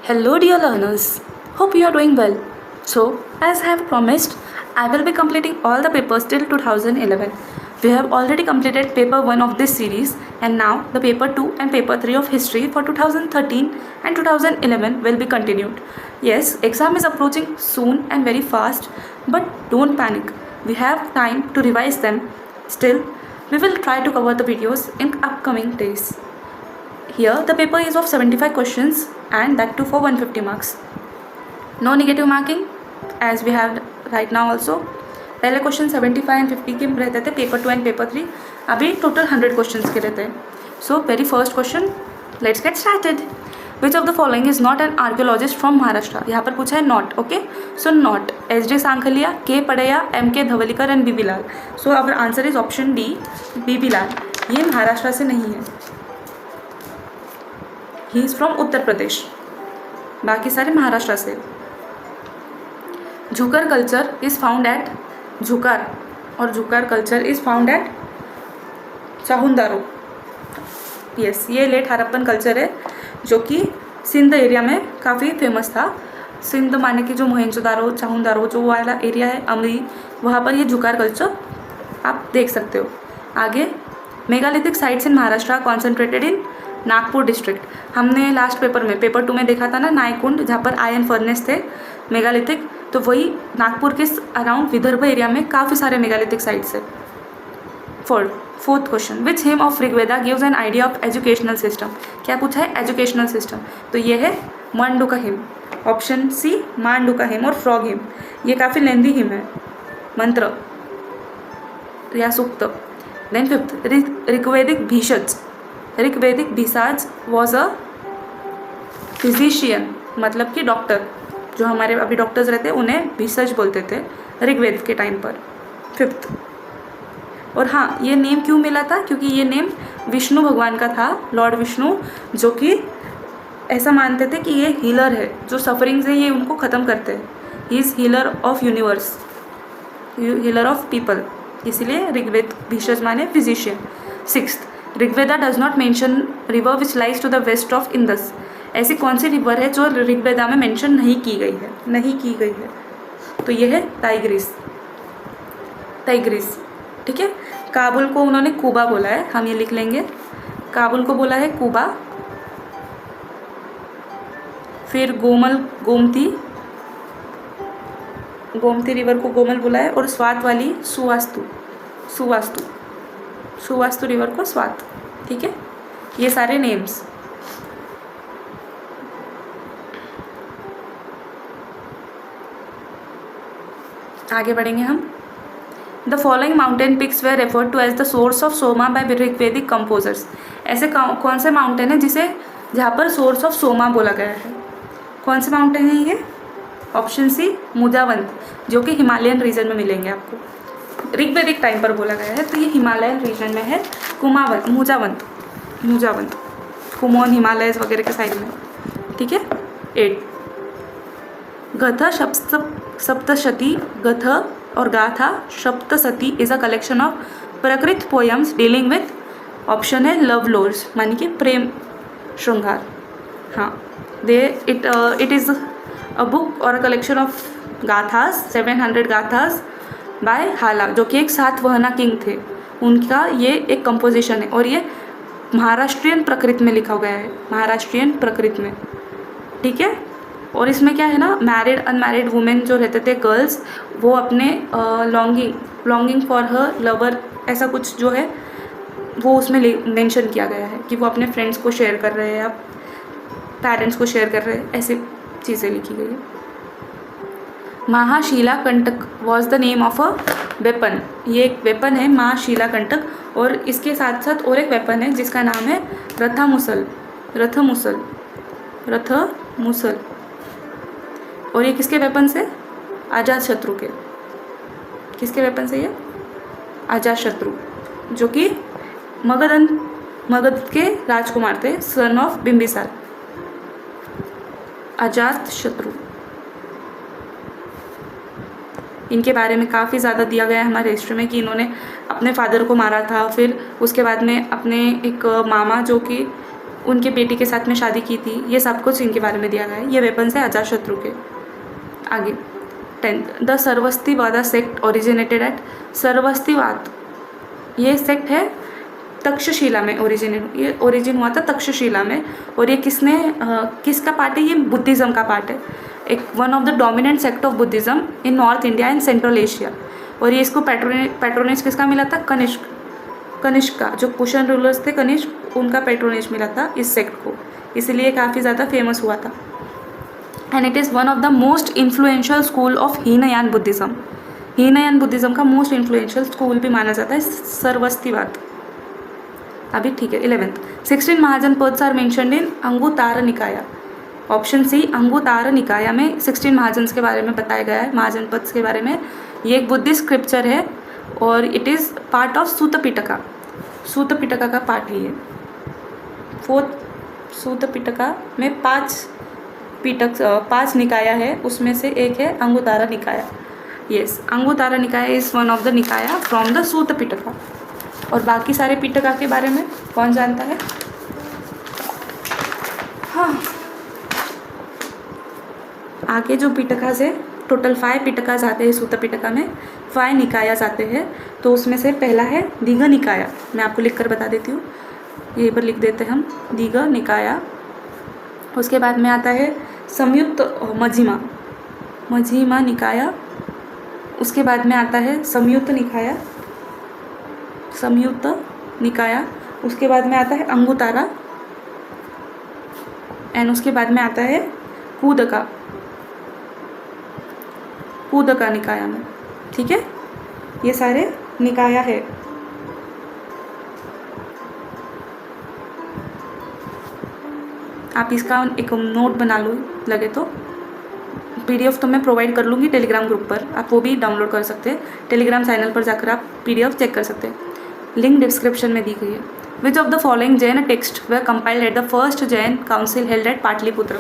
Hello, dear learners. Hope you are doing well. So, as I have promised, I will be completing all the papers till 2011. We have already completed paper 1 of this series, and now the paper 2 and paper 3 of history for 2013 and 2011 will be continued. Yes, exam is approaching soon and very fast, but don't panic. We have time to revise them. Still, we will try to cover the videos in upcoming days. Here the paper is of 75 questions and that too for 150 marks. No negative marking as we have right now also. पहले question 75 and 50 के रहते थे paper 2 and paper 3. अभी total 100 questions के रहते हैं. So very first question, let's get started. Which of the following is not an archaeologist from Maharashtra. यहाँ पर पूछा है not. Okay, so not S D. Sankalia, K Paddayya, M.K. Dhavalikar and B B. Lal. So our answer is option D, B B. Lal. ये महाराष्ट्र से नहीं है, he is from Uttar Pradesh. बाकी सारे महाराष्ट्र से. Jhukar culture is found at Jhukar, और Jhukar culture is found at Chanhudaro. Yes, ये लेट हड़प्पन कल्चर है जो कि सिंध एरिया में काफ़ी फेमस था. सिंध माने कि जो मोहनजोदारो, चाहुंदारो जो वाला एरिया है, अमरी, वहाँ पर ये झुकार कल्चर आप देख सकते हो. आगे, megalithic sites in Maharashtra concentrated in Nagpur district. हमने लास्ट पेपर में पेपर 2 में देखा था ना, नायकुंड, जहाँ पर आयरन फर्नेस थे मेगालिथिक, तो वही नागपुर के अराउंड विदर्भ एरिया में काफ़ी सारे मेगालिथिक साइट्स है. Fourth question, which hymn of Rigveda gives an idea of educational system. क्या पूछा है? Educational system. तो ये है Manduka hymn. Option C, Manduka hymn और फ्रॉग हिम. ये काफ़ी लेंदी हिम है, मंत्र या सूक्त. Then fifth, Rigvedic bhishaj. Rigvedic bhishaj was a physician, मतलब कि डॉक्टर. जो हमारे अभी डॉक्टर्स रहते हैं उन्हें भिषज बोलते थे ऋग्वेद के टाइम पर. फिफ्थ. और हाँ, ये नेम क्यों मिला था? क्योंकि ये नेम विष्णु भगवान का था, लॉर्ड विष्णु, जो कि ऐसा मानते थे कि ये हीलर है, जो सफरिंग्स है ये उनको ख़त्म करते हैं. He is healer of universe, healer of people, इसलिए ऋग्वेद भिषज माने physician. Sixth, Rigveda does not mention river which lies to the west of Indus. ऐसी कौन सी रिवर है जो ऋग्वेदा में मेंशन नहीं की गई है? तो ये है टाइग्रिस. ठीक है. काबुल को उन्होंने कुबा बोला है, हम ये लिख लेंगे. काबुल को बोला है कुबा. फिर गोमती रिवर को गोमल बोला है, और स्वात वाली सुवास्तु रिवर को स्वात. ठीक है, ये सारे नेम्स. आगे बढ़ेंगे हम. The following mountain peaks were referred to as the source of soma by Rigvedic composers. ऐसे कौन से माउंटेन है जहाँ पर सोर्स ऑफ सोमा बोला गया है? कौन से माउंटेन है ये? ऑप्शन सी, मुजावंत, जो कि हिमालयन रीजन में मिलेंगे आपको. ऋग्वेदिक टाइम पर बोला गया है, तो ये हिमालयन रीजन में है. मुजावंत, कुमोन, हिमालयस वगैरह के साइड में. ठीक है. 8. गथ सप्तशती. गथ और गाथा Saptashati is a collection of प्रकृत पोएम्स डीलिंग विथ. ऑप्शन है लव लोर्स, मानी कि प्रेम श्रृंगार. हाँ, इट इज़ अ बुक और अ कलेक्शन ऑफ गाथास, 700 गाथास बाय हाला, जो कि एक सातवाहना किंग थे. उनका ये एक कंपोजिशन है, और ये महाराष्ट्रियन प्रकृत में लिखा गया है, महाराष्ट्रियन प्रकृत में. ठीक है. और इसमें क्या है ना, मैरिड अनमैरिड वुमेन जो रहते थे, गर्ल्स, वो अपने लॉन्गिंग फॉर हर लवर, ऐसा कुछ जो है वो उसमें मेंशन किया गया है कि वो अपने फ्रेंड्स को शेयर कर रहे हैं या पेरेंट्स को शेयर कर रहे हैं, ऐसी चीज़ें लिखी गई है. Mahashila Kantaka was the name of a weapon. ये एक वेपन है महाशिला कंटक, और इसके साथ साथ और एक वेपन है जिसका नाम है रथमुसल. और ये किसके वेपन से? अजात शत्रु के. किसके वेपन से ये? अजात शत्रु, जो कि मगध के राजकुमार थे, सन ऑफ बिंबिसार. अजात शत्रु, इनके बारे में काफ़ी ज़्यादा दिया गया है हमारे हिस्ट्री में कि इन्होंने अपने फादर को मारा था. फिर उसके बाद में अपने एक मामा जो कि उनके बेटी के साथ में शादी की थी, ये सब कुछ इनके बारे में दिया गया है। ये वेपन्स है अजातशत्रु के। आगे 10th, the Sarvastivada sect originated at. Sarvastivada ये सेक्ट है तक्षशिला में ये ओरिजिन हुआ था तक्षशिला में। और ये किसका पार्ट है? ये बुद्धिज़्म का पार्ट है, एक one of the dominant sect of Buddhism in north India and central Asia. और ये इसको पैट्रोनेज किसका मिला था? कनिष्क का, जो कुशन रूलर्स थे कनिष्क, उनका पैट्रोनेज मिला था इस सेक्ट को, इसलिए काफ़ी ज़्यादा फेमस हुआ था। And it is one of the most influential school of Hinayana Buddhism. Hinayana Buddhism का मोस्ट इन्फ्लुएंशियल स्कूल भी माना जाता है सरवस्तीवाद। अभी ठीक है 11th, 16 Mahajanapadas are mentioned in Anguttara Nikaya. Option C, Anguttara Nikaya में 16 महाजन्स के बारे में बताया गया है, महाजनपद्स के बारे में। ये एक बुद्धिस्ट स्क्रिप्चर है और इट इज़ पार्ट ऑफ सूत पिटका। सूत पिटका का पार्ट है ये। 4th सूत पिटका में 5 निकाया है, उसमें से एक है Anguttara Nikaya. Yes, Anguttara Nikaya is one of the Nikaya from the Sutta Pitaka. और बाकी सारे पिटका के बारे में कौन जानता है? हाँ, आगे जो पिटकास है, टोटल 5 पिटकास आते हैं सूत पिटका में, 5 निकायास आते हैं। तो उसमें से पहला है दीघ निकाया। मैं आपको लिख कर बता देती हूँ, यहीं पर लिख देते हैं हम, दीघ निकाया। उसके बाद में आता है संयुक्त मझिमा निकाया। उसके बाद में आता है संयुक्त निकाया। उसके बाद में आता है अंगुत्तारा एंड उसके बाद में आता है कूदका निकाया में। ठीक है, ये सारे निकाया है। आप इसका एक नोट बना लो लगे तो। PDF तो मैं प्रोवाइड कर लूँगी टेलीग्राम ग्रुप पर, आप वो भी डाउनलोड कर सकते हैं। टेलीग्राम चैनल पर जाकर आप PDF चेक कर सकते हैं, लिंक डिस्क्रिप्शन में दी गई है। विच of the following Jain text way compiled at the first Jan council held at Pataliputra.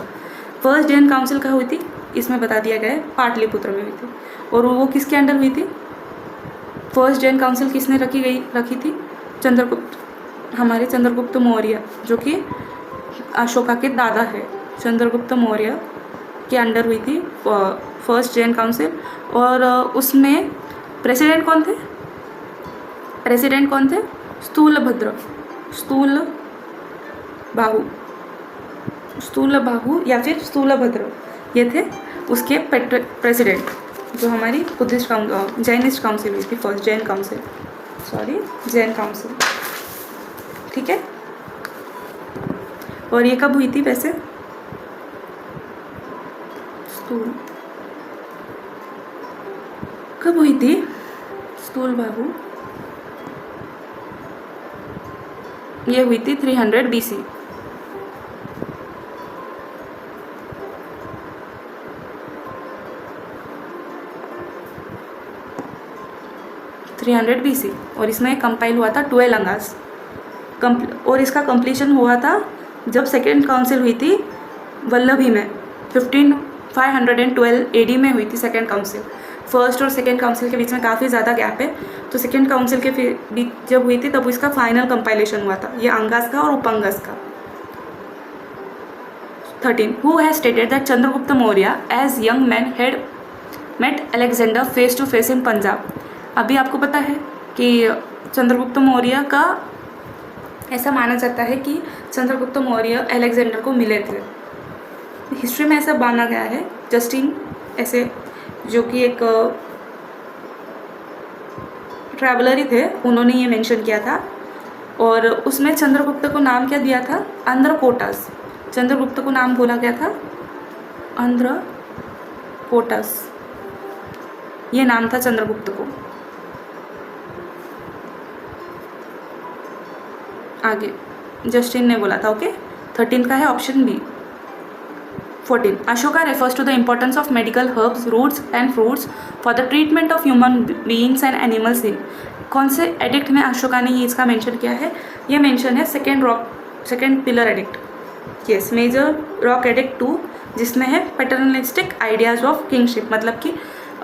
First Jan council कहाँ हुई थी? इसमें बता दिया गया है पाटलिपुत्र में हुई थी। और वो किसके अंडर हुई थी? फर्स्ट जैन काउंसिल किसने रखी थी? हमारे चंद्रगुप्त मौर्य, जो कि अशोका के दादा है। चंद्रगुप्त मौर्य के अंडर हुई थी फर्स्ट जैन काउंसिल। और उसमें प्रेसिडेंट कौन थे? स्थूलबाहु या फिर स्थूलभद्र, ये थे उसके प्रेसिडेंट, जो हमारी जैनिस्ट काउंसिल हुई थी, फर्स्ट जैन काउंसिल। ठीक है, और ये कब हुई थी वैसे? कब हुई थी स्थूलबाहु? ये हुई थी 300 BC। और इसमें कंपाइल हुआ था 12 अंगास। और इसका कंप्लीशन हुआ था जब सेकेंड काउंसिल हुई थी वल्लभी में, 512 AD में हुई थी सेकेंड काउंसिल। फर्स्ट और सेकेंड काउंसिल के बीच में काफ़ी ज़्यादा गैप है, तो सेकेंड काउंसिल के बीच जब हुई थी तब इसका फाइनल कंपाइलेशन हुआ था, ये अंगास का और उपंगास का। 13, who has stated that Chandragupta Maurya as young man had met Alexander face to face in Punjab. अभी आपको पता है कि चंद्रगुप्त मौर्य का ऐसा माना जाता है कि चंद्रगुप्त मौर्य अलेक्जेंडर को मिले थे। हिस्ट्री में ऐसा माना गया है, जस्टिन ऐसे जो कि एक ट्रैवलर ही थे, उन्होंने ये मेंशन किया था। और उसमें चंद्रगुप्त को नाम क्या दिया था? आंध्रकोटस। चंद्रगुप्त को नाम बोला गया था आंध्रकोटस, ये नाम था चंद्रगुप्त को। आगे जस्टिन ने बोला था। ओके, 13 का है option B. 14, Ashoka refers to the importance of medical herbs, roots and fruits for the treatment of human beings and animals in. कौन से एडिक्ट में अशोका ने ये इसका मेंशन किया है? ये मेंशन है second pillar edict, yes, major rock edict 2, जिसमें है पैटर्नलिस्टिक आइडियाज ऑफ किंगशिप। मतलब कि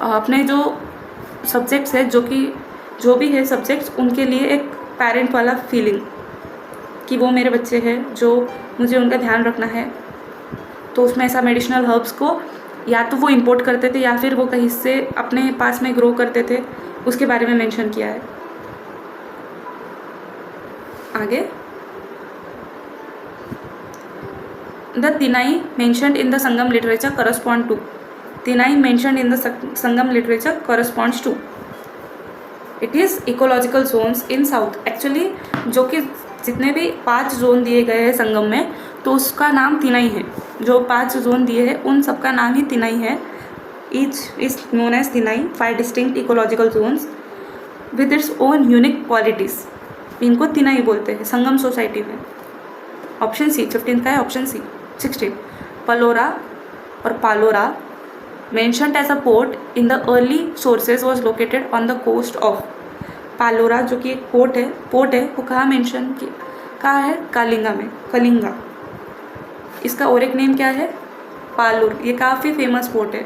अपने जो सब्जेक्ट्स है, जो भी है सब्जेक्ट्स, उनके लिए एक पेरेंट वाला फीलिंग, कि वो मेरे बच्चे हैं जो मुझे उनका ध्यान रखना है, तो उसमें ऐसा मेडिसिनल हर्ब्स को या तो वो इंपोर्ट करते थे या फिर वो कहीं से अपने पास में ग्रो करते थे, उसके बारे में मेंशन किया है। आगे, the Tinai mentioned in the Sangam literature correspond to, Tinai mentioned in the Sangam literature corresponds to, it is ecological zones in south. Actually जो कि जितने भी 5 जोन दिए गए हैं संगम में, तो उसका नाम तिनाई है। जो 5 जोन दिए हैं उन सबका नाम ही तिनाई है। Each is known as Tinai, 5 distinct ecological zones with its own unique qualities. इनको तिनाई बोलते हैं संगम सोसाइटी में। ऑप्शन सी 15 का है, ऑप्शन सी। 16, पलोरा और Palora mentioned as a port in the early sources was located on the coast of, Palora जो कि एक पोर्ट है वो कहाँ मेंशन कहाँ है? कलिंगा में, कलिंगा। इसका और एक नेम क्या है? पालूर। ये काफ़ी फेमस पोर्ट है।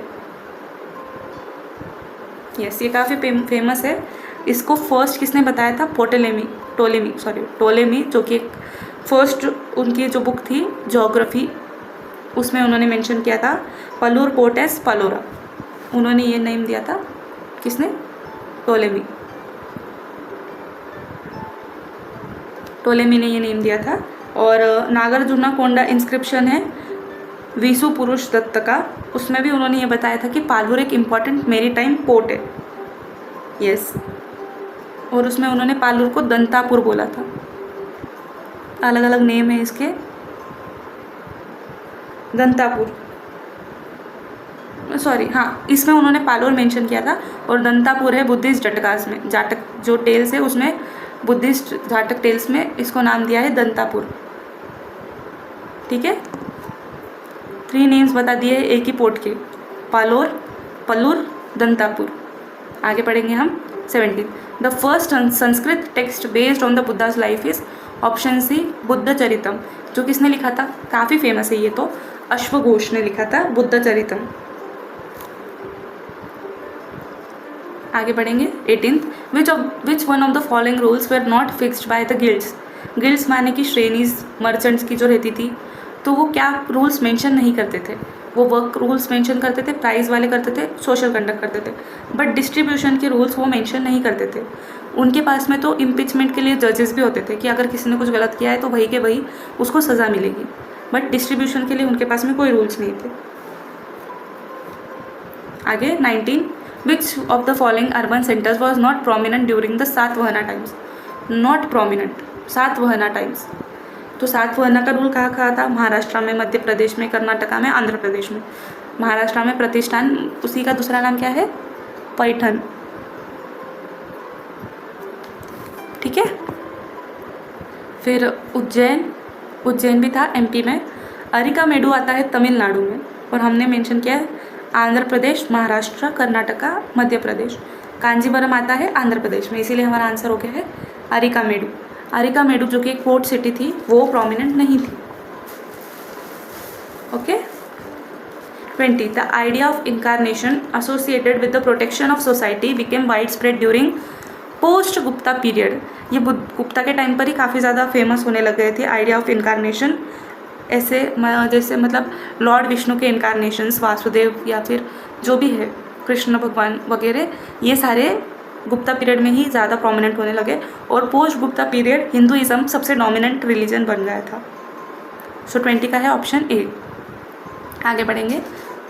यस, ये काफ़ी फेमस है। इसको फर्स्ट किसने बताया था? टोलेमी, जो कि एक फर्स्ट उनकी जो बुक थी ज्योग्राफी, उसमें उन्होंने मेंशन किया था पलूर पोर्ट एस पलोरा। उन्होंने ये नेम दिया था, किसने? टोलेमी ने ये नेम दिया था। और नागार्जुना कोंडा इंस्क्रिप्शन है विसु पुरुष दत्त का, उसमें भी उन्होंने ये बताया था कि पालूर एक इम्पॉर्टेंट मेरीटाइम पोर्ट है। यस, और उसमें उन्होंने पालूर को दंतापुर बोला था। अलग अलग नेम है इसके। दंतापुर, सॉरी, हाँ, इसमें उन्होंने पालोर मेंशन किया था। और दंतापुर है बुद्धिस्ट जाटकास में, जाटक जो टेल्स है उसमें, बुद्धिस्ट जाटक टेल्स में इसको नाम दिया है दंतापुर। ठीक है, 3 नेम्स बता दिए एक ही पोर्ट के, पालोर, पलूर, दंतापुर। आगे पढ़ेंगे हम 17। The first Sanskrit text based on the Buddha's life is, option C Buddha Charitam. जो किसने लिखा था? काफ़ी फेमस है ये तो, अश्वघोष ने लिखा था बुद्ध चरितम। आगे बढ़ेंगे 18th। Which one of the following rules were not fixed by the guilds. Guilds माने कि श्रेणीज मर्चेंट्स की जो रहती थी, तो वो क्या रूल्स मेंशन नहीं करते थे। वो वर्क रूल्स मेंशन करते थे, प्राइस वाले करते थे, सोशल कंडक्ट करते थे, बट डिस्ट्रीब्यूशन के रूल्स वो मेंशन नहीं करते थे। उनके पास में तो इम्पीचमेंट के लिए जजेस भी होते थे कि अगर किसी ने कुछ गलत किया है तो वही के वही उसको सज़ा मिलेगी, बट डिस्ट्रीब्यूशन के लिए उनके पास में कोई रूल्स नहीं थे। आगे 19। विच of the following urban centres was not prominent during the Satavahana times. Not prominent, Satavahana times. तो सातवाहना का रूल कहाँ कहाँ था? महाराष्ट्र में, मध्य प्रदेश में, कर्नाटका में, आंध्र प्रदेश में। महाराष्ट्र में प्रतिष्ठान, उसी का दूसरा नाम क्या है? पैठन। ठीक है, फिर उज्जैन भी था एमपी में। अरिकामेडु आता है तमिलनाडु में, और हमने मेंशन किया है आंध्र प्रदेश, महाराष्ट्र, कर्नाटका, मध्य प्रदेश। कांजीवरम आता है आंध्र प्रदेश में, इसीलिए हमारा आंसर हो गया है अरिकामेडु। अरिकामेडु जो कि एक पोर्ट सिटी थी, वो प्रोमिनेंट नहीं थी। Okay. 20. The idea of incarnation associated with the protection of society became wide spread during post Gupta period. ये गुप्ता के टाइम पर ही काफ़ी ज़्यादा फेमस होने लग गए थे आइडिया ऑफ इनकारनेशन। ऐसे जैसे मतलब लॉर्ड विष्णु के इनकारनेशंस, वासुदेव या फिर जो भी है कृष्ण भगवान वगैरह, ये सारे गुप्ता पीरियड में ही ज़्यादा प्रोमिनेंट होने लगे। और पोस्ट गुप्ता पीरियड हिंदुइज्म सबसे डोमिनेंट रिलीजन बन गया था। सो 20 का है ऑप्शन ए। आगे बढ़ेंगे।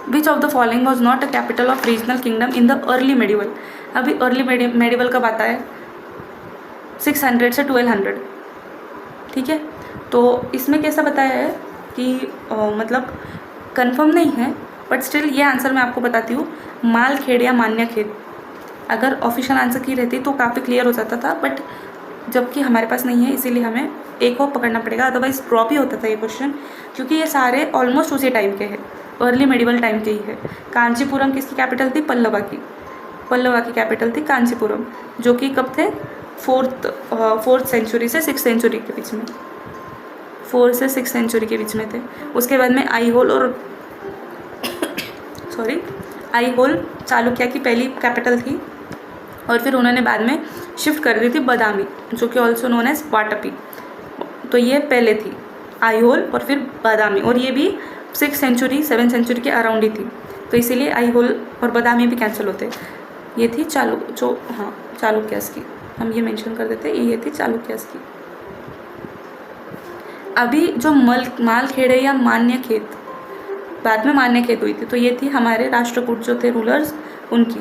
विच of the following was not a capital of regional kingdom in the early medieval. अभी अर्ली मेडिवल कब आता है? 600 से 1200। ठीक है, तो इसमें कैसा बताया है कि मतलब कंफर्म नहीं है, बट स्टिल ये आंसर मैं आपको बताती हूँ। मालखेड़ या मान्यखेड़, अगर ऑफिशियल आंसर की रहती तो काफ़ी क्लियर हो जाता था, बट जबकि हमारे पास नहीं है इसीलिए हमें एक और पकड़ना पड़ेगा, अदरवाइज ड्रॉप ही होता था ये क्वेश्चन, क्योंकि ये सारे ऑलमोस्ट उसी टाइम के हैं, अर्ली मेडिवल टाइम के ही है। कांचीपुरम किसकी कैपिटल थी? पल्लवा की कैपिटल थी कांचीपुरम, जो कि कब थे? 4th सेंचुरी से 6th सेंचुरी के बीच में, 4 से 6 सेंचुरी के बीच में थे। उसके बाद में आईहोल चालुक्य की पहली कैपिटल थी, और फिर उन्होंने बाद में शिफ्ट कर दी थी बदामी, जो कि ऑल्सो नोन एज वाटपी। तो ये पहले थी आईहोल और फिर बादामी, और ये भी 6th सेंचुरी 7th सेंचुरी के अराउंड ही थी, तो इसीलिए आईहोल और बादामी भी कैंसिल होते। ये थी चालुक्यास की, हम ये मेंशन कर देते, ये थी चालुक्यास की। अभी जो मालखेड़े या मान्यखेत, बाद में मान्यखेत हुई थी, तो ये थी हमारे राष्ट्रकूट जो थे रूलर्स उनकी,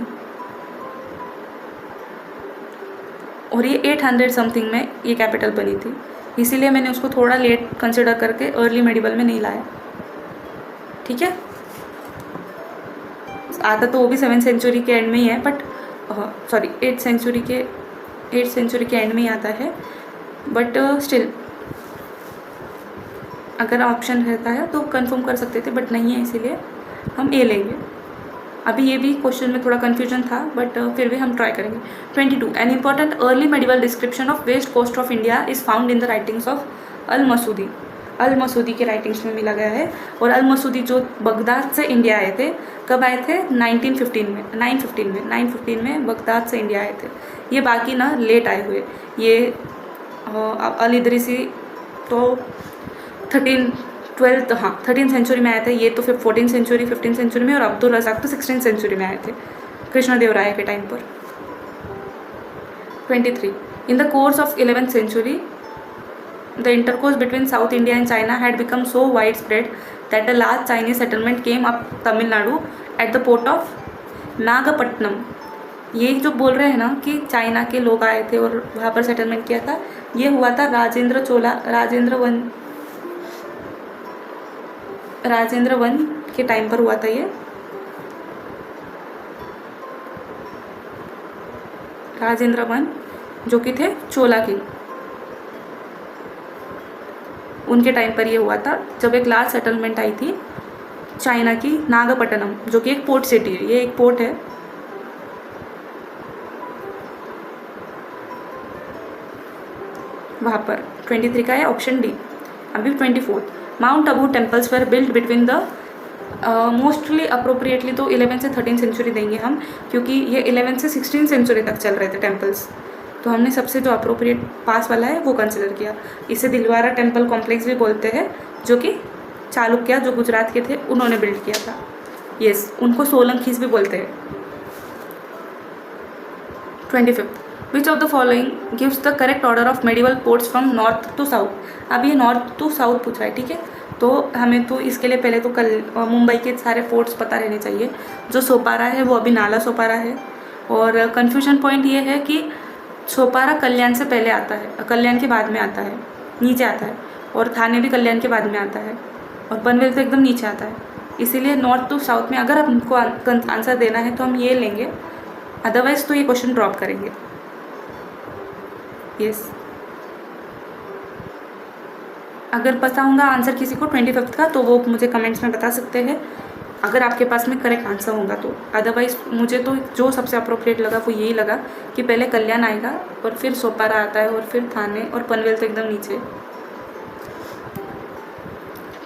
और ये 800 समथिंग में ये कैपिटल बनी थी, इसीलिए मैंने उसको थोड़ा लेट कंसिडर करके अर्ली मेडिवल में नहीं लाया। ठीक है, आता तो वो भी 7th सेंचुरी के एंड में ही है, बट सॉरी 8th सेंचुरी के एंड में ही आता है, बट स्टिल अगर ऑप्शन रहता है तो कंफर्म कर सकते थे, बट नहीं है, इसीलिए हम ए लेंगे। अभी ये भी क्वेश्चन में थोड़ा कन्फ्यूजन था, बट फिर भी हम ट्राई करेंगे। 22 an important early medieval description of west coast of India is found in the writings of Al Masudi. Al Masudi के राइटिंग्स में मिला गया है, और अल मसूदी जो बगदाद से इंडिया आए थे, कब आए थे? 915 में बगदाद से इंडिया आए थे। ये बाकी ना लेट आए हुए, ये अल इदरीसी तो 13th सेंचुरी में आए थे, ये तो फिर 14th सेंचुरी 15th सेंचुरी में, और अब्दुल रज़ाक तो 16th सेंचुरी में आए थे, कृष्णदेवराय के टाइम पर। 23 in the course of 11th century the intercourse between South India and China had become so widespread that a large Chinese settlement came up Tamil Nadu at the port of Nagapattinam. ये जो बोल रहे हैं ना कि China के लोग आए थे और वहाँ पर सेटलमेंट किया था, ये हुआ था राजेंद्र वन के टाइम पर हुआ था ये। राजेंद्र वन जो कि थे चोला किंग, उनके टाइम पर ये हुआ था, जब एक लार्ज सेटलमेंट आई थी चाइना की नागपट्टनम, जो कि एक पोर्ट सिटी है, ये एक पोर्ट है। वहाँ पर 23 का है ऑप्शन डी। अभी 24 mount Abu temples were build between the mostly appropriately तो 11th से 13th सेंचुरी देंगे हम, क्योंकि ये 11th से 16th सेंचुरी तक चल रहे थे टेम्पल्स, तो हमने सबसे जो अप्रोप्रिएट पास वाला है वो कंसिडर किया। इसे दिलवारा टेम्पल कॉम्प्लेक्स भी बोलते हैं, जो कि चालुक्य जो गुजरात के थे उन्होंने बिल्ड किया था। यस, उनको सोलंकीज भी बोलते हैं। 25 which of the following gives the correct order of medieval ports from north to south. अब ये नॉर्थ टू साउथ पूछा है, ठीक है, तो हमें तो इसके लिए पहले तो मुंबई के सारे पोर्ट्स पता रहने चाहिए। जो सोपारा है वो अभी नाला सोपारा है, और कन्फ्यूजन पॉइंट ये है कि सोपारा कल्याण से पहले आता है, कल्याण के बाद में आता है, नीचे आता है, और थाने भी कल्याण के बाद में आता है, और पनवेल तो एकदम नीचे आता है। इसीलिए नॉर्थ टू साउथ में अगर हमको आंसर देना है तो हम ये लेंगे, अदरवाइज तो ये क्वेश्चन ड्रॉप करेंगे। यस, अगर पता होगा आंसर किसी को 25 का तो वो मुझे कमेंट्स में बता सकते हैं, अगर आपके पास में करेक्ट आंसर होगा तो। अदरवाइज मुझे तो जो सबसे अप्रोप्रिएट लगा वो यही लगा कि पहले कल्याण आएगा और फिर सोपारा आता है और फिर थाने, और पनवेल तो एकदम नीचे।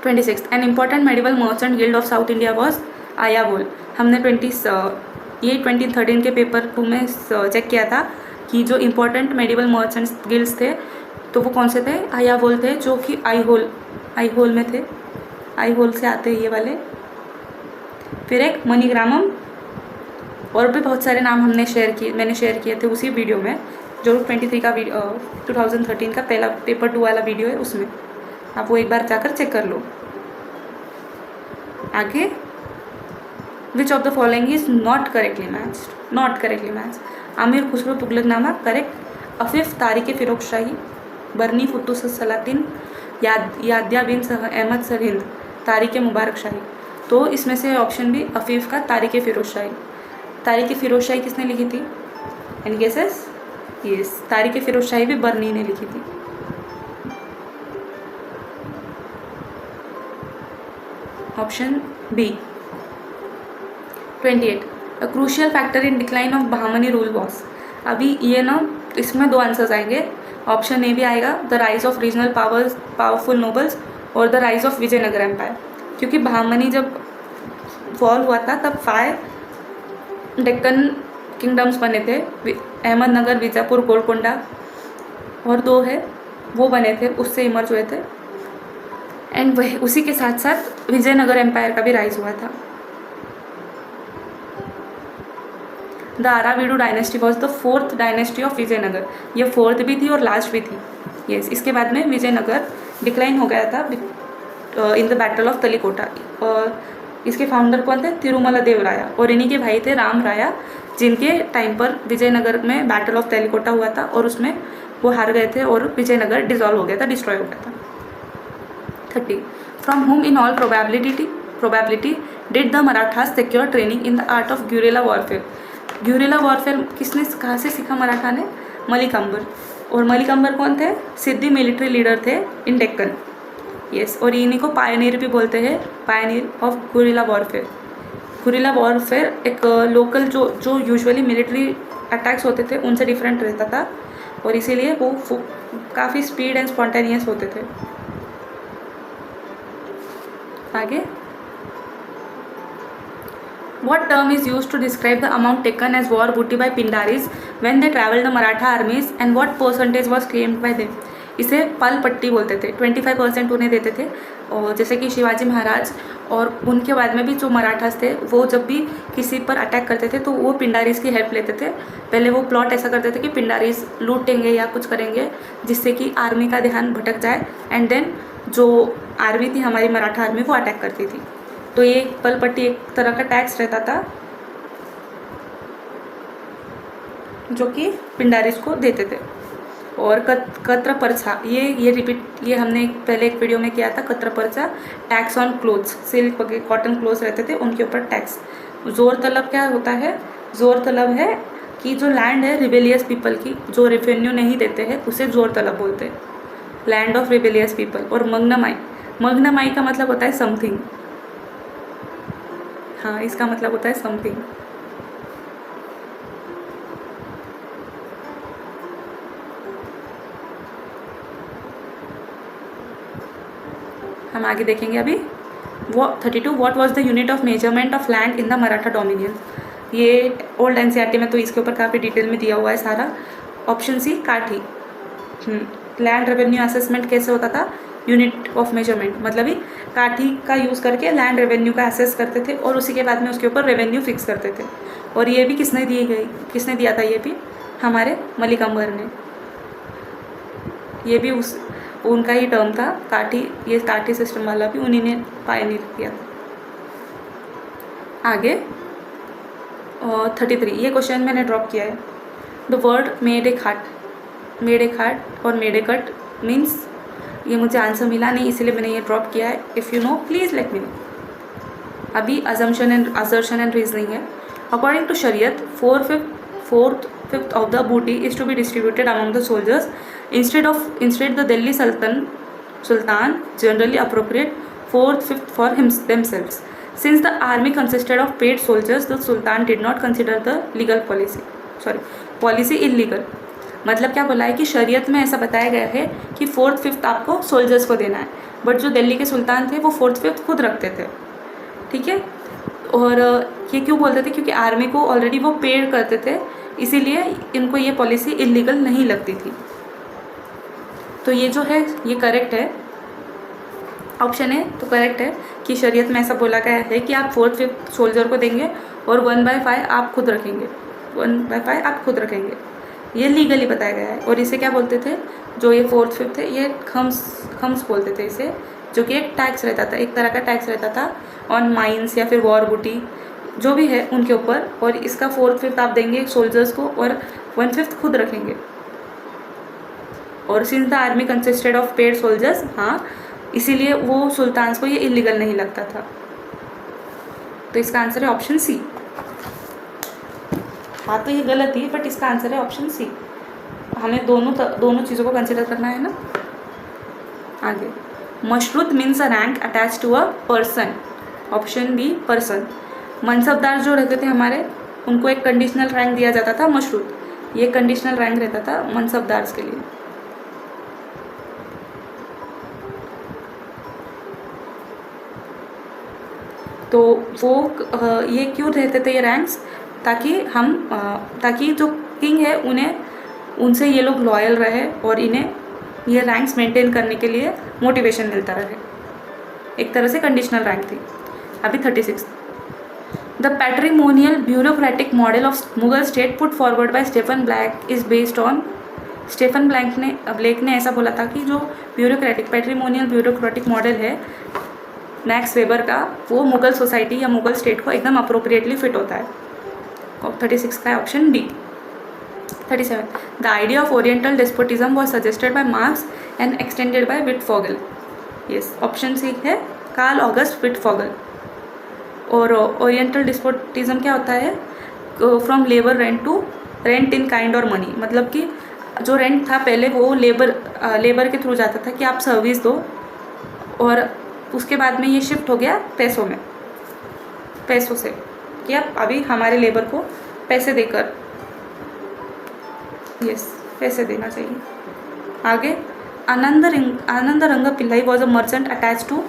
26 an important medieval merchant guild of south India was Ayyavole. हमने 2013 के पेपर 2 में चेक किया था कि जो इम्पोर्टेंट मेडिवल मर्चेंट्स गिल्ड्स थे तो वो कौन से थे? आयावोल थे, जो कि आईहोल में थे, आईहोल से आते हैं ये वाले। फिर एक मणिग्रामम, और भी बहुत सारे नाम मैंने शेयर किए थे उसी वीडियो में, जो 23 का 2013 का पहला पेपर 2 वाला वीडियो है, उसमें आप वो एक बार जाकर चेक कर लो। आगे, which of the following is not correctly matched? Amir Khusrau Tughlaqnama correct, Afif Tarikh Firozshahi, Barani Futuh Salatin, यादिया बिन अहमद सरहिंद, तारिक मुबारक शाही। तो इसमें से ऑप्शन भी अफीफ का तारिक फिरोजशाही। तारिक फिरोजशाही किसने लिखी थी? Any guesses? Yes, Tarikh Firozshahi भी बरनी ने लिखी थी। Option B. 28 a crucial factor in decline of Bahmani rule was. अभी ये ना, इसमें 2 आंसर्स आएंगे। ऑप्शन ए भी आएगा, the rise of regional powerful nobles, और the rise of Vijayanagara empire. क्योंकि बहामनी जब फॉल हुआ था तब 5 डेक्कन किंगडम्स बने थे, अहमदनगर, बीजापुर, गोलकोंडा, और 2 है वो बने थे, उससे इमर्ज हुए थे। एंड वही उसी के साथ साथ विजयनगर एम्पायर का भी राइज हुआ था। The Aravidu dynasty was the 4th dynasty of Vijayanagara. ये 4th भी थी और लास्ट भी थी। यस, इसके बाद में विजयनगर डिक्लाइन हो गया था इन द बैटल ऑफ तलीकोटा। और इसके फाउंडर कौन थे? तिरुमला देव राया, और इन्हीं के भाई थे राम राया, जिनके टाइम पर विजयनगर में बैटल ऑफ तलीकोटा हुआ था और उसमें वो हार गए थे और विजयनगर डिसॉल्व हो गया था, डिस्ट्रॉय हो गया था। 30. From whom in all probability did the Marathas secure training in the art of guerrilla warfare? guerrilla warfare किसने कहाँ से सीखा मराठा ने? मलिक अंबर। और मलिक अंबर कौन थे? सिद्धि मिलिट्री लीडर थे इन डेक्कन। यस, और इन्हीं को पायनियर भी बोलते हैं, Pioneer of guerrilla warfare. Guerrilla warfare एक लोकल जो यूजुअली मिलिट्री अटैक्स होते थे उनसे डिफरेंट रहता था, और इसीलिए वो काफ़ी स्पीड एंड स्पॉन्टेनियस होते थे। आगे, What term is used to describe the amount taken as war booty by Pindaris when they traveled the Maratha armies, and what percentage was claimed by them? इसे पल पट्टी बोलते थे। 25% उन्हें देते थे, और जैसे कि शिवाजी महाराज और उनके बाद में भी जो मराठास थे वो जब भी किसी पर अटैक करते थे तो वो पिंडारीज की हेल्प लेते थे। पहले वो प्लॉट ऐसा करते थे कि पिंडारीज लूटेंगे या कुछ करेंगे जिससे कि आर्मी का ध्यान भटक जाए, एंड देन जो आर्मी थी हमारी मराठा आर्मी वो अटैक करती थी। तो ये पल पट्टी एक तरह का टैक्स रहता था जो कि पिंडारीज को देते थे। और कत्र पर्चा, ये रिपीट, ये हमने पहले एक वीडियो में किया था। कत्र पर्चा टैक्स ऑन क्लोथ्स, सिल्क वगैरह कॉटन क्लोथ्स रहते थे उनके ऊपर टैक्स। जोर तलब क्या होता है? जोर तलब है कि जो लैंड है रिबेलियस पीपल की, जो रेवेन्यू नहीं देते हैं उसे जोर तलब बोलते हैं, लैंड ऑफ रिबेलियस पीपल। और मग्नमाई, मग्नमाई का मतलब होता है समथिंग। हाँ, इसका मतलब होता है समथिंग। हम आगे देखेंगे अभी। वो 32, what was the unit of measurement of land in the Maratha dominion? ये ओल्ड एनसीईआरटी में तो इसके ऊपर काफ़ी डिटेल में दिया हुआ है सारा। ऑप्शन सी काठी। लैंड रेवेन्यू असेसमेंट कैसे होता था? यूनिट ऑफ मेजरमेंट, मतलब ही काठी का यूज़ करके लैंड रेवेन्यू का असेस करते थे और उसी के बाद में उसके ऊपर रेवेन्यू फिक्स करते थे। और ये भी किसने दिया था? ये भी हमारे मलिक अंबर ने। ये भी उनका ही टर्म था काठी। ये काठी सिस्टम वाला भी उन्हीं ने पायनियर किया था। आगे 33, ये क्वेश्चन मैंने ड्रॉप किया है। द वर्ड मेड ए खाट और मेड ए कट मीन्स, ये मुझे आंसर मिला नहीं इसलिए मैंने ये ड्रॉप किया है। If you know please let me know. अभी असर्शन एंड रीजनिंग है। अकॉर्डिंग टू शरीयत, 4/5 of the booty is to be distributed among the soldiers. Instead the Delhi Sultan generally appropriate 4/5 for themselves. Since the army consisted of paid soldiers, the Sultan did not consider the policy illegal. मतलब क्या बोला है कि शरीयत में ऐसा बताया गया है कि 4/5 आपको सोल्जर्स को देना है, बट जो दिल्ली के सुल्तान थे वो 4/5 खुद रखते थे। ठीक है, और ये क्यों बोलते थे? क्योंकि आर्मी को ऑलरेडी वो पेड करते थे, इसीलिए इनको ये पॉलिसी इलीगल नहीं लगती थी। तो ये जो है ये करेक्ट है, ऑप्शन है तो करेक्ट है कि शरीयत में ऐसा बोला गया है कि आप 4/5 सोल्जर को देंगे और 1/5 आप खुद रखेंगे, 1/5 आप खुद रखेंगे। ये लीगली बताया गया है। और इसे क्या बोलते थे? जो ये 4/5 थे ये खम्स बोलते थे इसे, जो कि एक टैक्स रहता था, एक तरह का टैक्स रहता था ऑन माइंस या फिर वॉर बूटी जो भी है उनके ऊपर। और इसका 4/5 आप देंगे सोल्जर्स को और 1/5 खुद रखेंगे। और since the army consisted of paid soldiers, हाँ, इसीलिए वो सुल्तान्स को ये इलीगल नहीं लगता था। तो इसका आंसर है ऑप्शन सी। हाँ, तो ये गलत ही, बट इसका आंसर है ऑप्शन सी। हमें दोनों चीज़ों को कंसिडर करना है ना। आगे, मशरूत means a rank attach to a person. Option B person. मनसबदार जो रहते थे हमारे, उनको एक कंडीशनल रैंक दिया जाता था मशरूत। ये कंडीशनल रैंक रहता था मनसबदार के लिए। तो वो ये क्यों रहते थे ये रैंक्स? ताकि जो किंग है उनसे ये लोग लॉयल रहे और इन्हें ये रैंक्स मेंटेन करने के लिए मोटिवेशन मिलता रहे, एक तरह से कंडीशनल रैंक थी। अभी 36, the patrimonial bureaucratic model of Mughal state put forward by Stephen Blake is based on, Stephen Blake ने ऐसा बोला था कि जो पैट्रिमोनियल ब्यूरोक्रेटिक मॉडल है मैक्स वेबर का, वो मुगल सोसाइटी या मुगल स्टेट को एकदम अप्रोप्रिएटली फिट होता है। 36 का है option D. 37, the idea of oriental despotism was suggested by Marx and extended by Wittfogel. Yes, option C है कार्ल ऑगस्ट विटफॉगल। और ओरिएंटल डिस्पोटिज्म क्या होता है? From labour rent to rent in kind और मनी, मतलब कि जो रेंट था पहले वो लेबर के थ्रू जाता था कि आप सर्विस दो, और उसके बाद में ये शिफ्ट हो गया पैसों से कि आप अभी हमारे लेबर को पैसे देकर, यस, पैसे देना चाहिए। आगे, Anand Ranga Pillai was a merchant attach to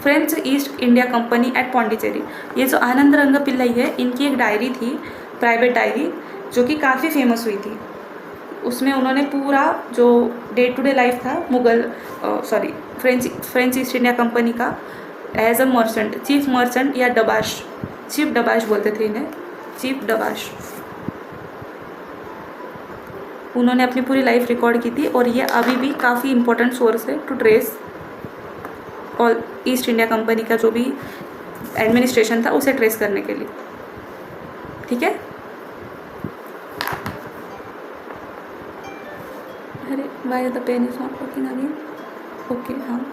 French East India Company at Pondicherry. ये जो आनंद रंग पिल्लाई है, इनकी एक डायरी थी, प्राइवेट डायरी, जो कि काफ़ी फेमस हुई थी। उसमें उन्होंने पूरा जो डे टू डे लाइफ था फ्रेंच ईस्ट इंडिया कंपनी का as a merchant, chief merchant या चीफ डबाश बोलते थे इन्हें, चीफ डबाश, उन्होंने अपनी पूरी लाइफ रिकॉर्ड की थी। और ये अभी भी काफ़ी इंपॉर्टेंट सोर्स है to trace all East India Company का जो भी एडमिनिस्ट्रेशन था उसे ट्रेस करने के लिए। ठीक है, अरे why the pen is not working again. Okay, हाँ,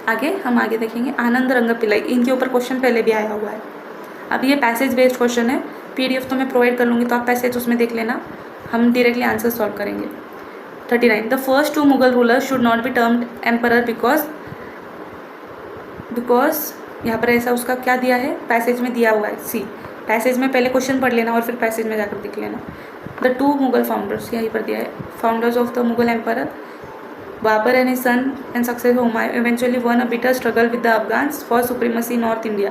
आगे हम देखेंगे आनंद रंग पिल्लाई। इनके ऊपर क्वेश्चन पहले भी आया हुआ है। अब ये पैसेज बेस्ड क्वेश्चन है, पीडीएफ तो मैं प्रोवाइड कर लूँगी, तो आप पैसेज उसमें देख लेना, हम डायरेक्टली आंसर सॉल्व करेंगे। 39, the first 2 Mughal rulers should not be termed emperor because यहाँ पर ऐसा उसका क्या दिया है, पैसेज में दिया हुआ है। सी, पैसेज में पहले क्वेश्चन पढ़ लेना और फिर पैसेज में जाकर देख लेना। द 2 मुगल फाउंडर्स, यहीं पर दिया है, founders of the Mughal emperor Babur and his son and successor Humayun eventually won a bitter struggle with the Afghans for supremacy in North India।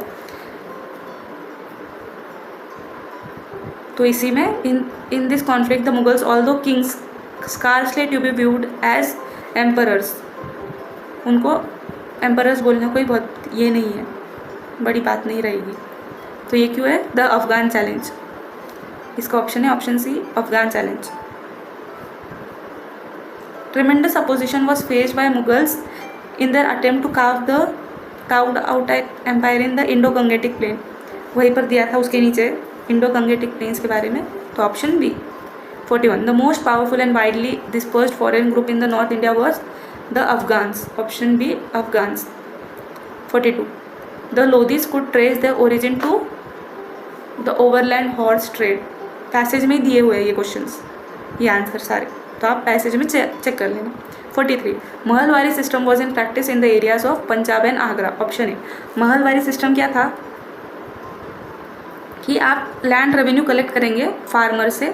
तो इसी में in this conflict the Mughals although Kings scarcely to be viewed as emperors, उनको emperors बोलने कोई बहुत ये नहीं है, बड़ी बात नहीं रहेगी। तो ये क्यों है? द अफगान चैलेंज, इसका ऑप्शन है option C, Afghan challenge. Tremendous opposition was faced by Mughals in their attempt to carved out empire in the Indo Gangetic plain. वहीं पर दिया था उसके नीचे इंडो गंगेटिक प्लेन्स के बारे में, तो option B. 41, the most powerful and widely dispersed foreign group in the north India was the Afghans, option B, Afghans. 42, the Lodhis could trace the origin to the overland horse trade. Passage में दिए हुए हैं ये questions, ये answer सारे, तो आप passage में चेक कर लेना। 43, Mahalwari system was in practice in the areas of Punjab and Agra, option A. Mahalwari system क्या था कि आप लैंड रेवेन्यू कलेक्ट करेंगे फार्मर से,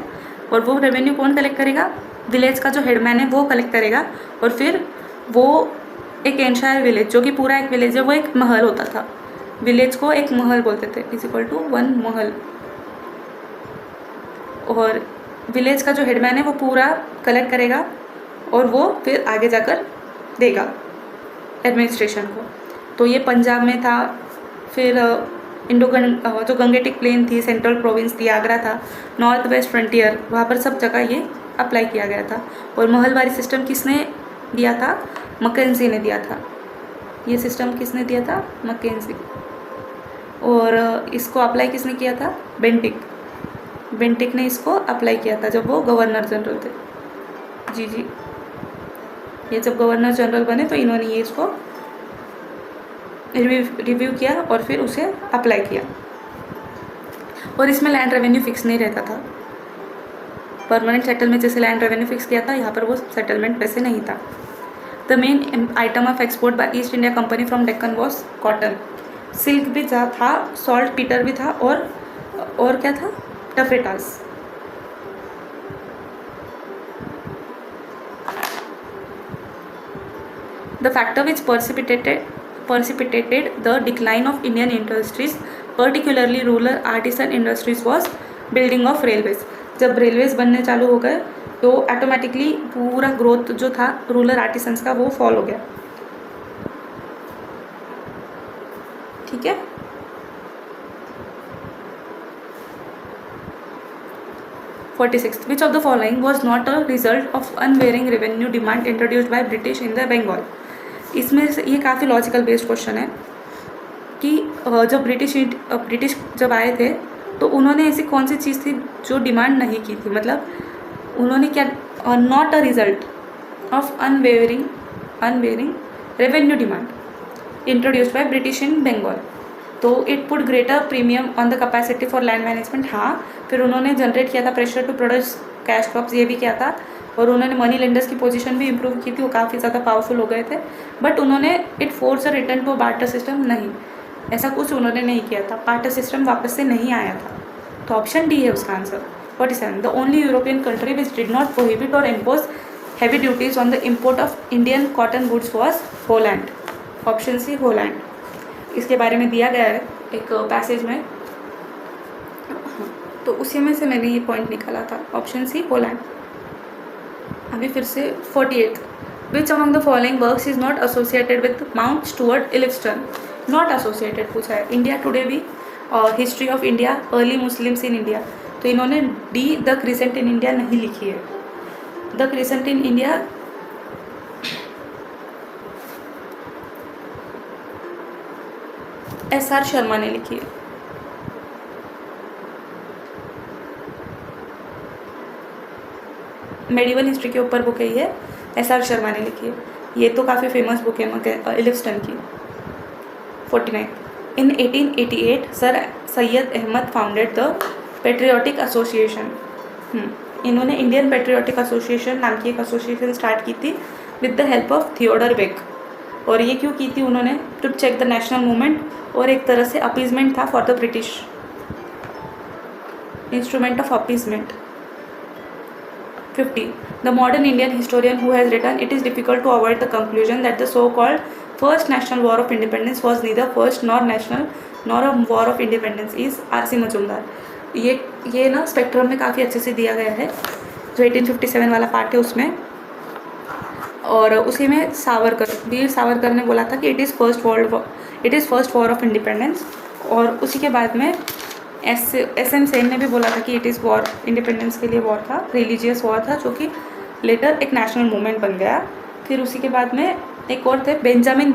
और वो रेवेन्यू कौन कलेक्ट करेगा? विलेज का जो हेडमैन है वो कलेक्ट करेगा, और फिर वो एक एंशायर विलेज, जो कि पूरा एक विलेज है, वो एक महल होता था। विलेज को एक महल बोलते थे, इज इक्वल टू 1 महल। और विलेज का जो हेडमैन है वो पूरा कलेक्ट करेगा और वो फिर आगे जाकर देगा एडमिनिस्ट्रेशन को। तो ये पंजाब में था, फिर जो गंगेटिक प्लेन थी, सेंट्रल प्रोविंस थी, आगरा था, नॉर्थ वेस्ट फ्रंटियर, वहाँ पर सब जगह ये अप्लाई किया गया था। और महलवारी सिस्टम किसने दिया था? मैकेंजी ने दिया था। ये सिस्टम किसने दिया था? मैकेंजी। और इसको अप्लाई किसने किया था? बेंटिक ने इसको अप्लाई किया था जब वो गवर्नर जनरल थे। जी, ये जब गवर्नर जनरल बने तो इन्होंने ये इसको रिव्यू किया और फिर उसे अप्लाई किया। और इसमें लैंड रेवेन्यू फिक्स नहीं रहता था, परमानेंट सेटलमेंट जैसे लैंड रेवेन्यू फिक्स किया था, यहाँ पर वो सेटलमेंट वैसे नहीं था। The main item of export bye east India company from Deccan was cotton. Silk भी था, सॉल्ट पीटर भी था, और क्या था? टफेटास। The factor which precipitated the decline of Indian industries, particularly rural artisan industries, was building of railways। जब railways बनने चालू हो गए तो ऑटोमेटिकली पूरा ग्रोथ जो था रूरल आर्टिसंस का वो फॉल हो गया। ठीक है। Forty-sixth, which of the following was not a result of unvarying revenue demand introduced by British in the Bengal? इसमें से ये काफ़ी लॉजिकल बेस्ड क्वेश्चन है कि जब ब्रिटिश जब आए थे तो उन्होंने ऐसी कौन सी चीज़ थी जो डिमांड नहीं की थी, मतलब उन्होंने क्या, not a result of unwavering revenue demand introduced by British in Bengal, तो it put greater premium on the capacity for land management. हाँ, फिर उन्होंने जनरेट किया था pressure to produce cash crops, ये भी किया था, और उन्होंने मनी लेंडर्स की पोजीशन भी इंप्रूव की थी, वो काफ़ी ज़्यादा पावरफुल हो गए थे। बट उन्होंने it force a return to barter system, नहीं, ऐसा कुछ उन्होंने नहीं किया था, बार्टर सिस्टम वापस से नहीं आया था। तो ऑप्शन डी है उसका answer. 47, the only European country which did not prohibit और impose heavy duties on the import of Indian cotton goods was Holland. Option C Holland, इसके बारे में दिया गया है एक पैसेज में, तो उसी में से मैंने ये पॉइंट निकाला था, ऑप्शन सी होलैंड। अभी फिर से 48, which among the following works is not associated with Mount Stuart Elphinstone. Not associated पूछा है, इंडिया टुडे भी और history of India, early Muslims in India, तो इन्होंने D the crescent in India नहीं लिखी है। The crescent in India SR Sharma ने लिखी है। मेडिवल हिस्ट्री के ऊपर बुक है ये, SR शर्मा ने लिखी है, ये तो काफ़ी फेमस बुक है इलिफ्स्टन की। 49, in 1888 Sir Syed Ahmad founded the Patriotic Association. इन्होंने इंडियन पेट्रियाटिक एसोसिएशन नाम की एक एसोसिएशन स्टार्ट की थी with the help of Theodore Beck, और ये क्यों की थी उन्होंने, to check the national movement, और एक तरह से अपीजमेंट था for the British, instrument of appeasement. 50, the modern Indian historian who has written it is difficult to avoid the conclusion that the so called first national war of independence was neither first nor national nor a war of independence is RC Majumdar. ये ना spectrum में काफ़ी अच्छे से दिया गया है, जो 1857 वाला पार्ट है उसमें, और उसी में वीर सावरकर ने बोला था कि it is first war of independence, और उसी के बाद में SM सेन ने भी बोला था कि इट इज़ वॉर इंडिपेंडेंस के लिए वॉर था, रिलीजियस वॉर था, जो कि लेटर एक नेशनल मूवमेंट बन गया। फिर उसी के बाद में एक और थे बेंजामिन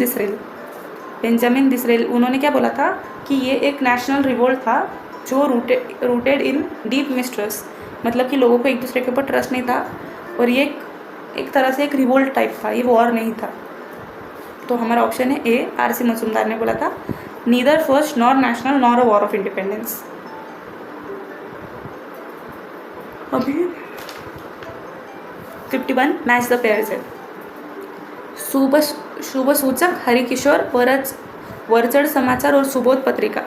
डिसरेल, उन्होंने क्या बोला था कि ये एक नेशनल रिवोल्ट था जो रूटेड इन डीप मिस्ट्रस्ट, मतलब कि लोगों को एक दूसरे के ऊपर ट्रस्ट नहीं था, और ये एक तरह से एक रिवोल्ट टाइप था, ये वॉर नहीं था। तो हमारा ऑप्शन है ए, RC मजूमदार ने बोला था neither first nor national nor a war of independence. अभी 51, मैच द पेयर्स है। शुभ सूचक, हरिकिशोर, वरचड़ समाचार और सुबोध पत्रिका,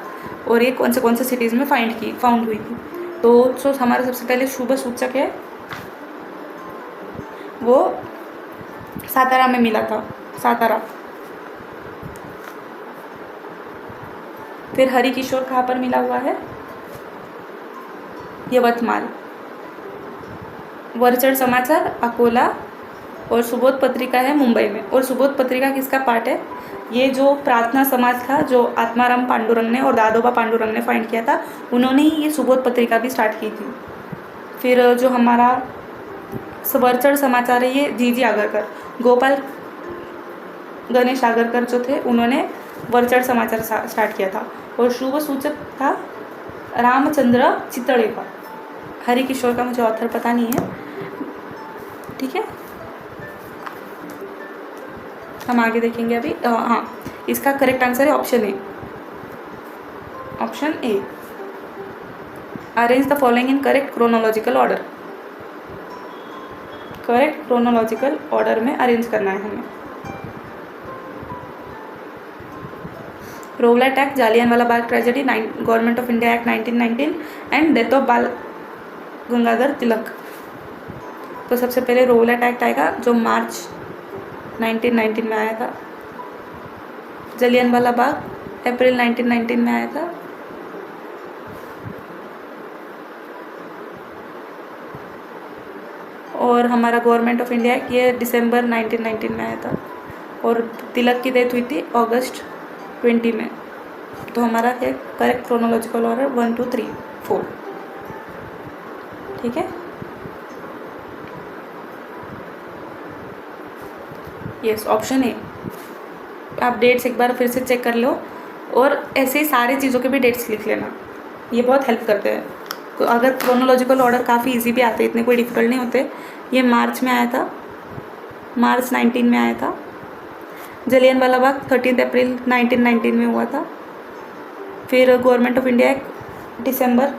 और ये कौन से सिटीज़ में फाउंड हुई थी। तो हमारा सबसे पहले शुभ सूचक है, वो सातारा में मिला था, सातारा। फिर हरिकिशोर कहाँ पर मिला हुआ है, यवतमाल। वरचड़ समाचार अकोला, और सुबोध पत्रिका है मुंबई में। और सुबोध पत्रिका किसका पार्ट है, ये जो प्रार्थना समाज था जो आत्माराम पांडुरंग ने और दादोबा पांडुरंग ने फाइंड किया था, उन्होंने ही ये सुबोध पत्रिका भी स्टार्ट की थी। फिर जो हमारा वरचड़ समाचार है, ये GG आगरकर, गोपाल गणेश आगरकर जो थे, उन्होंने वरचड़ समाचार स्टार्ट किया था। और शुभ सूचक था रामचंद्र चितड़े का। हरिकिशोर का मुझे ऑथर पता नहीं है, ठीक है, हम आगे देखेंगे अभी। हाँ, इसका करेक्ट आंसर है option A. Arrange the following in correct chronological order. Correct chronological order में अरेंज करना है हमें। Rowlatt act, Jallianwala Bagh tragedy, government of India act 1919 and death of Bal Gangadhar तिलक। तो सबसे पहले रोवलाट एक्ट आएगा जो मार्च 1919 में आया था। जालियनवाला बाग अप्रैल 1919 में आया था। और हमारा गवर्नमेंट ऑफ इंडिया ये दिसंबर 1919 में आया था, और तिलक की डेथ हुई थी अगस्त 20 में। तो हमारा है करेक्ट क्रोनोलॉजिकल ऑर्डर 1 2 3 4। ठीक है, यस, ऑप्शन ए। आप डेट्स एक बार फिर से चेक कर लो, और ऐसे ही सारी चीज़ों के भी डेट्स लिख लेना, ये बहुत हेल्प करते हैं। तो अगर क्रोनोलॉजिकल ऑर्डर काफ़ी इजी भी आते, इतने कोई डिफिकल्ट नहीं होते। ये मार्च में आया था, मार्च 19 में आया था। जलियन वाला बाग 13 अप्रैल 1919 में हुआ था। फिर गवर्नमेंट ऑफ इंडिया दिसंबर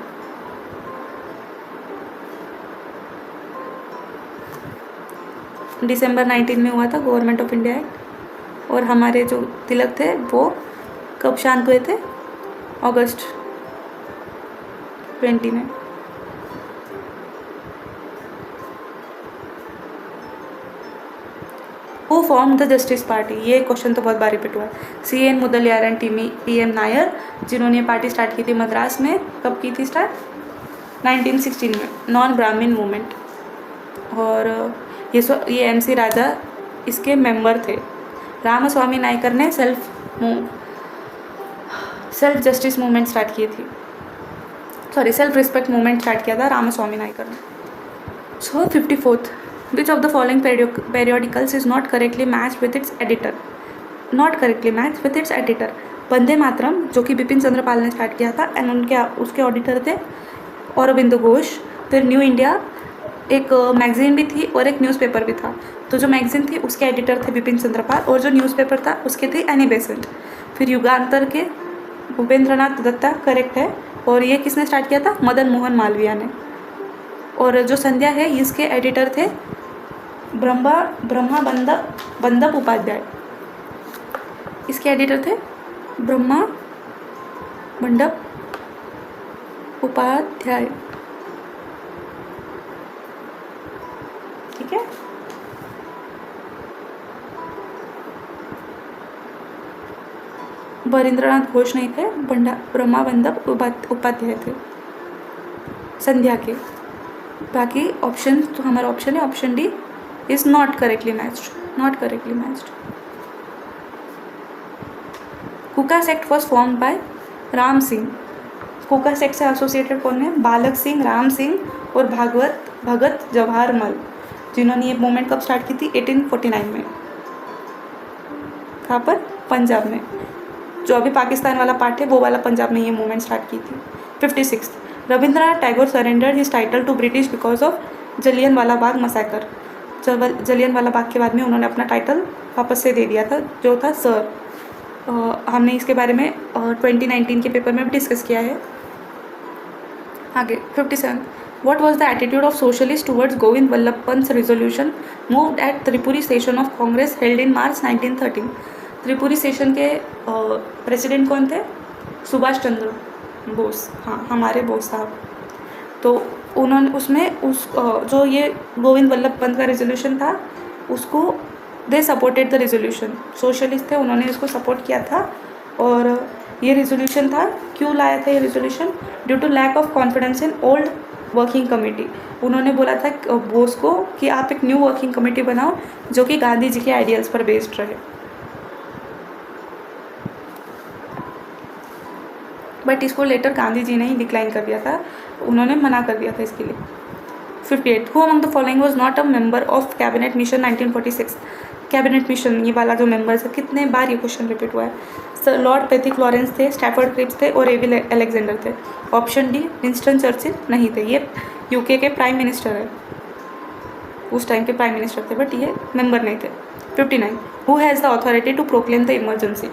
दिसंबर 19 में हुआ था गवर्नमेंट ऑफ इंडिया एक्ट। और हमारे जो तिलक थे वो कब शांत हुए थे? अगस्त 20 में। Who form the justice party? ये क्वेश्चन तो बहुत बार रिपीट हुआ है। CN Mudaliar and TM Nair, जिन्होंने ये पार्टी स्टार्ट की थी मद्रास में। कब की थी स्टार्ट? 1916 में, नॉन ब्राह्मण मूवमेंट। और ये MC राजा इसके मेंबर थे। रामास्वामी नायकर ने सेल्फ जस्टिस मूवमेंट स्टार्ट की थी, sorry self respect movement start किया था रामास्वामी नायकर ने। So 54th, which of the following periodicals is not correctly match with its editor? Not correctly match with its editor. Vande Mataram, जो कि बिपिन चंद्र पाल ने स्टार्ट किया था, एंड उसके ऑडिटर थे अरविंद घोष। फिर न्यू इंडिया एक मैगजीन भी थी और एक न्यूज़पेपर भी था। तो जो मैगजीन थी उसके एडिटर थे बिपिन चंद्र पाल, और जो न्यूज़पेपर था उसके थे एनी बेसेंट। फिर युगांतर के भूपेंद्रनाथ दत्ता करेक्ट है, और ये किसने स्टार्ट किया था? मदन मोहन मालवीय ने। और जो संध्या है इसके एडिटर थे ब्रह्मा बंदप उपाध्याय। इसके एडिटर थे ब्रह्मा बंदप उपाध्याय। ठीक है, वरिंद्रनाथ घोष नहीं थे, ब्रह्मा बंदप उपाध्याय थे संध्या के। बाकी ऑप्शन तो हमारा ऑप्शन है option D is not correctly matched, not correctly matched. Kukas act was form by Ram Singh. Kukas act से एसोसिएटेड कौन है? बालक सिंह, राम सिंह और भगत जवाहर मल, जिन्होंने ये मूवमेंट कब स्टार्ट की थी? 1849 में। कहाँ पर? पंजाब में। जो अभी पाकिस्तान वाला पार्ट है वो वाला पंजाब में ये मूवमेंट स्टार्ट की थी। 56, Rabindranath Tagore surrendered his title to British because of Jallianwala Bagh massacre. Jallian वाला बाग के बाद में उन्होंने अपना टाइटल वापस से दे दिया था, जो था सर। हमने इसके बारे में 2019 के पेपर में भी डिस्कस किया है। आगे 57, What was the attitude of socialists towards Govind Vallabh Pant's resolution moved at Tripuri session of Congress held in March 1913? Tripuri session के प्रेसिडेंट कौन थे? सुभाष चंद्र बोस। हाँ, हमारे बोस साहब। तो उन्होंने उसमें जो ये गोविंद वल्लभ पंत का रेजोल्यूशन था उसको they supported the resolution. Socialist थे, उन्होंने इसको सपोर्ट किया था। और ये रेजोल्यूशन था, क्यों लाया था ये resolution? Due to lack of confidence in old working committee. उन्होंने बोला था बोस को कि आप एक न्यू वर्किंग कमेटी बनाओ जो कि गांधी जी के आइडियल्स पर बेस्ड रहे। बट इसको लेटर गांधी जी ने ही डिक्लाइन कर दिया था, उन्होंने मना कर दिया था इसके लिए। 58, who among the following was not a member of cabinet mission 1946? Cabinet mission ये वाला जो मेंबर्स है, कितने बार ये क्वेश्चन रिपीट हुआ है? सर लॉर्ड पैथिक लॉरेंस थे, स्टैफर्ड क्रिप्स थे और एविल अलेक्जेंडर थे। ऑप्शन डी विंस्टन चर्चिल नहीं थे, ये यूके के प्राइम मिनिस्टर है, उस टाइम के प्राइम मिनिस्टर थे, बट ये मेंबर नहीं थे। 59, who has the authority to proclaim the emergency?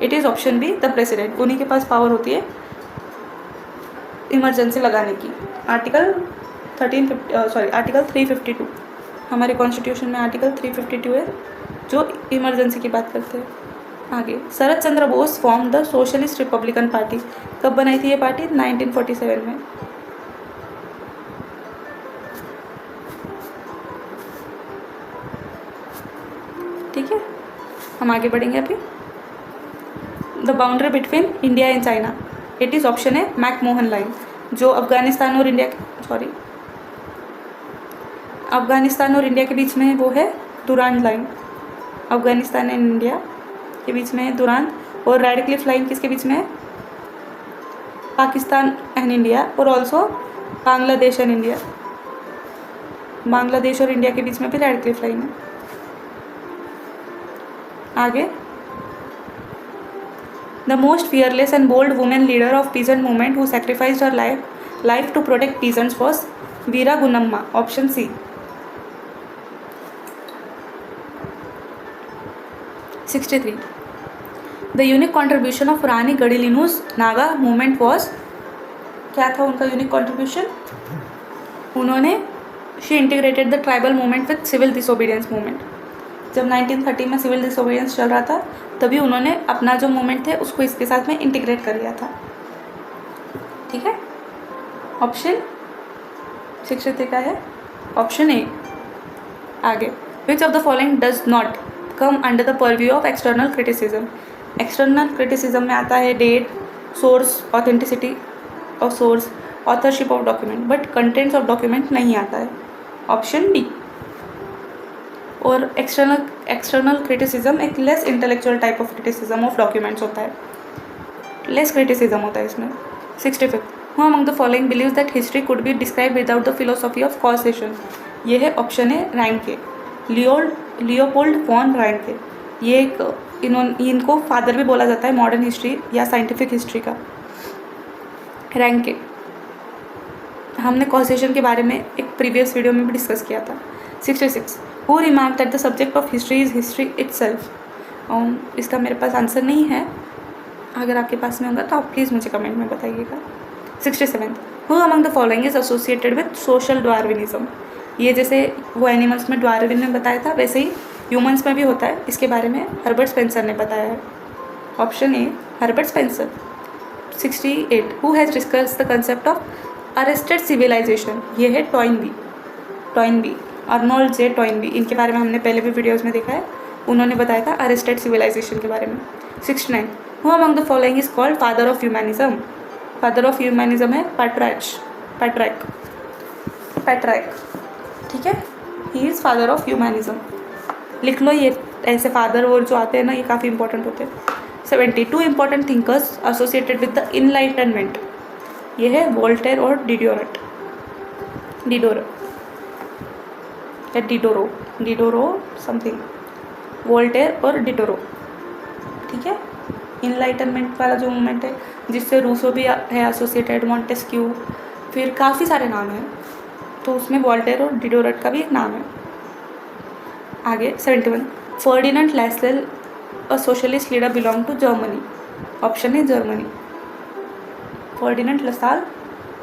It is option B the president. उन्हीं के पास पावर होती है इमरजेंसी लगाने की। आर्टिकल 352 हमारे कॉन्स्टिट्यूशन में आर्टिकल 352 है जो इमरजेंसी की बात करते हैं। आगे Sharad Chandra Bose form the socialist republican party. कब बनाई थी ये पार्टी? 1947 में। ठीक है, हम आगे बढ़ेंगे अभी। The boundary between India and China, it is option है मैकमोहन लाइन, जो अफगानिस्तान और इंडिया अफगानिस्तान और इंडिया के बीच में वो है दुरान लाइन। अफगानिस्तान एंड इंडिया के बीच में है दुरान। और रेड क्लिफ लाइन किसके बीच में है? पाकिस्तान एंड इंडिया और also Bangladesh and India. Bangladesh और इंडिया के बीच में भी रेड क्लिफ लाइन है। आगे, the most fearless and bold women leader of peasant movement who sacrificed her life to protect peasants was Veera Gunnamma. Option C. 63. The unique contribution of Rani Gaidinliu Naga movement was. क्या था उनका unique contribution? उन्होंने she integrated the tribal movement with civil disobedience movement. जब 1930 में civil disobedience चल रहा था तभी उन्होंने अपना जो मूवमेंट थे उसको इसके साथ में इंटीग्रेट कर लिया था। ठीक है, ऑप्शन 63 का है ऑप्शन ए। आगे, which of the following does not come under the purview of external criticism. External criticism में आता है डेट, सोर्स, ऑथेंटिसिटी और source, authorship of document, but contents of document नहीं आता है। Option D. और एक्सटर्नल क्रिटिसिज्म एक less intellectual type of criticism of documents होता है, लेस क्रिटिसिज्म होता है इसमें। 65. Who among the following believes that history could be describe without the philosophy of causation. ये है ऑप्शन है रैंके, लियोपोल्ड फॉन रैंके। ये एक इनको फादर भी बोला जाता है मॉडर्न हिस्ट्री या साइंटिफिक हिस्ट्री का। रैंके, हमने कॉजेशन के बारे में एक प्रीवियस वीडियो में भी डिस्कस किया था। 66. Who remark that the subject of history is history itself. इसका मेरे पास आंसर नहीं है, अगर आपके पास में होगा तो आप प्लीज़ मुझे कमेंट में बताइएगा। 67. Who among the following is associated with social Darwinism. ये जैसे वो एनिमल्स में डार्विन ने बताया था वैसे ही ह्यूमंस में भी होता है, इसके बारे में हर्बर्ट स्पेंसर ने बताया है। Option A Herbert Spencer. 68. Who has discuss the concept of arrested civilisation. ये है टॉइनबी, अर्नोल्ड जे टॉइनबी। इनके बारे में हमने पहले भी वीडियोज़ में देखा है, उन्होंने बताया था अरेस्टेड सिविलाइजेशन के बारे में। 69. Who among the following is called father of humanism. Father of humanism है पैट्रैक। ठीक है, he is father of humanism. लिख लो, ये ऐसे फादर और जो आते हैं ना ये काफ़ी इंपॉर्टेंट होते हैं। 72 important thinkers associated with the enlightenment. ये है वोल्टेयर और डिडोरो समथिंग, वोल्टेयर और डिडोरो। ठीक है, इनलाइटनमेंट वाला जो मूवमेंट है जिससे रूसो भी है एसोसिएटेड, मॉन्टेस्क्यू, फिर काफ़ी सारे नाम हैं, तो उसमें वोल्टेयर और डिडोरट का भी एक नाम है। आगे 71. Ferdinand Lassalle a socialist leader belong to Germany. Option है Germany. Ferdinand Lassalle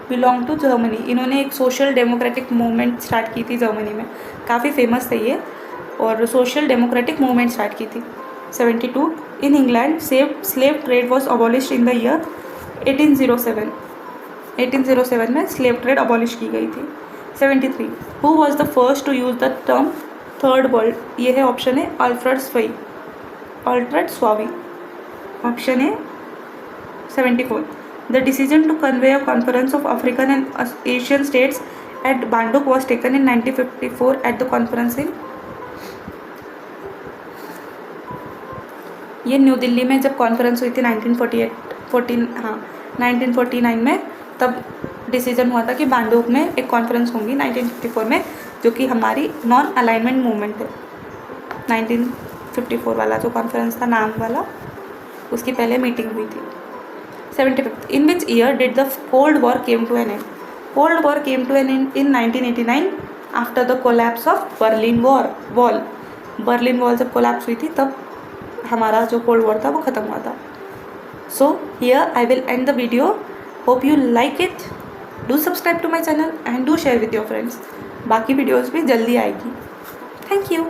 belong to Germany. इन्होंने एक सोशल डेमोक्रेटिक मूवमेंट स्टार्ट की थी जर्मनी में, काफ़ी फेमस थे ये, और सोशल डेमोक्रेटिक मूवमेंट स्टार्ट की थी। 72. In England slave trade was abolished in the year 1807। 1807 में स्लेव ट्रेड अबॉलिश की गई थी। 73. Who was the first to use the term third world. ये है ऑप्शन है अल्फ्रेड स्वावी। ऑप्शन है 74. The decision to convene a conference of African and Asian states at Bandung was taken in 1954 at the conference in। ये new Delhi में जब conference हुई थी 1949 में, तब डिसीजन हुआ था कि बांडुक में एक कॉन्फ्रेंस होंगी 1954 में, जो कि हमारी नॉन अलाइनमेंट मूवमेंट है। 1954 वाला जो कॉन्फ्रेंस था नाम वाला, उसकी पहले मीटिंग हुई थी। 75. In which year did the Cold War came to an end? Cold War came to an end in 1989 after the collapse of Berlin Wall. Berlin wall जब कोलैप्स हुई थी तब हमारा जो कोल्ड वॉर था वो ख़त्म हुआ था। So here I will end the video. Hope you like it. Do subscribe to my channel and do share with your friends. बाकी वीडियोज़ भी जल्दी आएगी। Thank you.